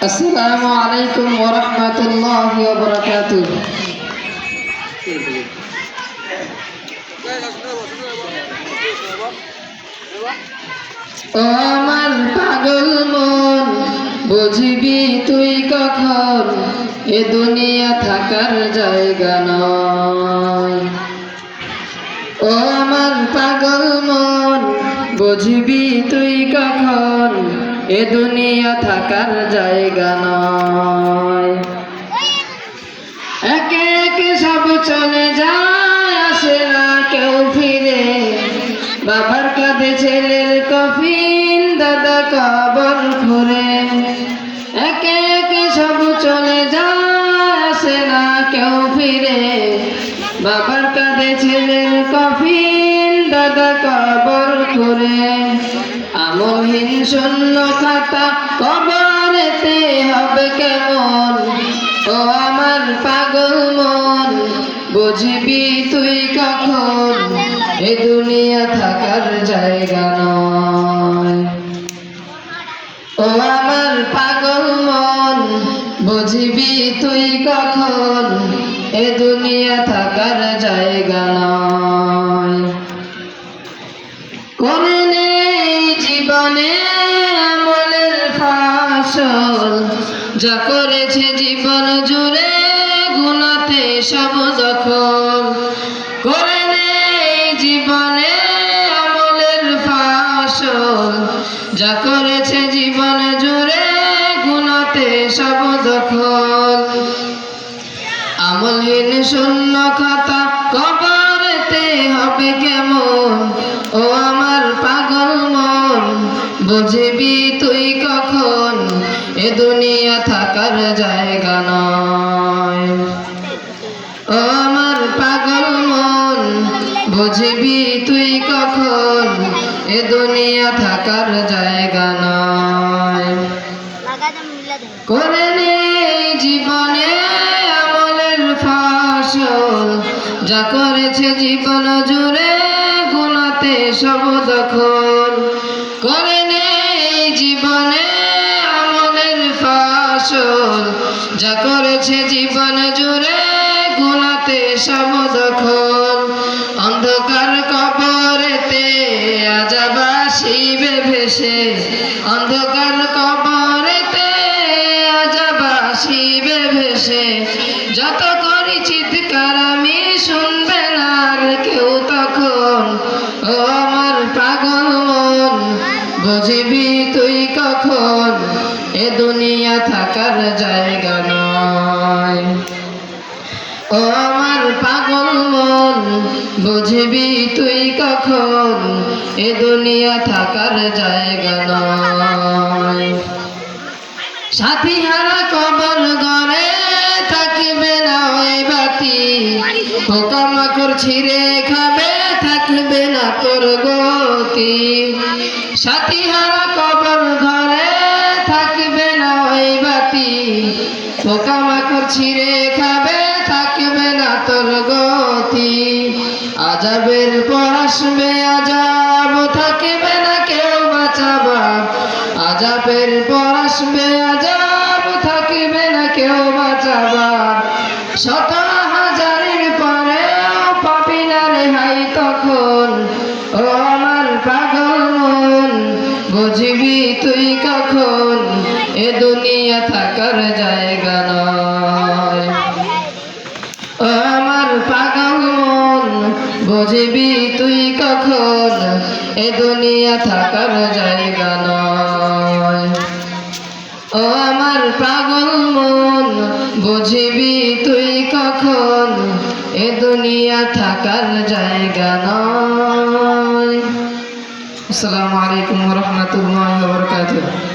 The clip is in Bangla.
আসসালামু আলাইকুম ওয়া রাহমাতুল্লাহি ওয়া বারাকাতুহু। ও আমার পাগল মন, বুঝবি তুই কখন এ দুনিয়া থাকার জায়গা নয়। ও আমার পাগল মন, বুঝবি তুই কখন এ দুনিয়া থাকার জায়গা নয়। একে একে সব চলে যায়, আসে না কেউ ফিরে। বাবার কাঁধে ছেলের কফিন, দাদা কবর খুঁড়ে। একে একে সব চলে যায়, আসে না কেউ ফিরে। বাবার কাঁধে ছেলের কফিন, দাদা কবর খুঁড়ে। আমলহীন শূন্য খাতা কবরেতে হবে কেমন। ও আমার পাগল মন, বুঝবি তুই কখন এ দুনিয়া থাকার জায়গা নয়। ও আমার পাগল মন, বুঝবি তুই কখন এ দুনিয়া থাকার জায়গা নয়। করে নে জীবনে আমলের ফসল, যা করেছে জীবন জুড়ে গুনাতে সব দখল। করে নে জীবনে আমলের ফসল, যা করেছে জীবন জুড়ে গুনাতে সব দখল। আমলহীন শূন্য খাতা কবরেতে হবে কেমন। ও আমার পাগল মন, বুঝবি তুই কখন এ দুনিয়া থাকার জায়গা নয়। ও আমার পাগল মন, বুঝবি তুই কখন এ দুনিয়া থাকার জায়গা নয়। করে নে জীবনে আমলের ফসল, যা করেছে জীবন জুড়ে গুনাতে সব দখল। করে নে জীবনে আমলের ফসল, যা করেছে জীবন জুড়ে গুনাতে সব দখল। অন্ধকার কবরেতে আযাব আসিবে ভেসে। অন্ধকার কবরেতে আযাব আসিবে ভেসে। যত করি চিৎকার আমি, শুনবে না আর কেউ তখন। ও আমার পাগল মন, বুঝবি তুই কখন এ দুনিয়া থাকার জায়গা নয়। ও আমার পাগল মন, বুঝবি তুই কখন এ দুনিয়া থাকার জায়গা নয়। সাথী হারা কবর ঘরে থাকবে না ওই বাতি। পোকামাকড় ছিঁড়ে খাবে, থাকবে না তোর গতি। সাথী হারা কবর ঘরে থাকবে না ওই বাতি। পোকামাকড় ছিঁড়ে খাবে, থাকবে না তোর গতি। আযাবের পর আসবে আযাব, থাকবে না কেউ বাঁচাবার। আযাবের পর আসবে আযাব, থাকবে না কেউ বাঁচাবার। শত হাজারের পরেও পাবি না রেহাই তখন। ও আমার পাগল মন, বুঝবি তুই কখন এ দুনিয়া থাকার জায়গা নয়। ও আমার পাগল মন, বুঝবি তুই কখন এ দুনিয়া থাকার জায়গা নয়। ও আমার পাগল মন, বুঝবি তুই কখন এ দুনিয়া থাকার জায়গা নয়। আসসালামু আলাইকুম ওয়া রাহমাতুল্লাহি ওয়া বারাকাতুহু।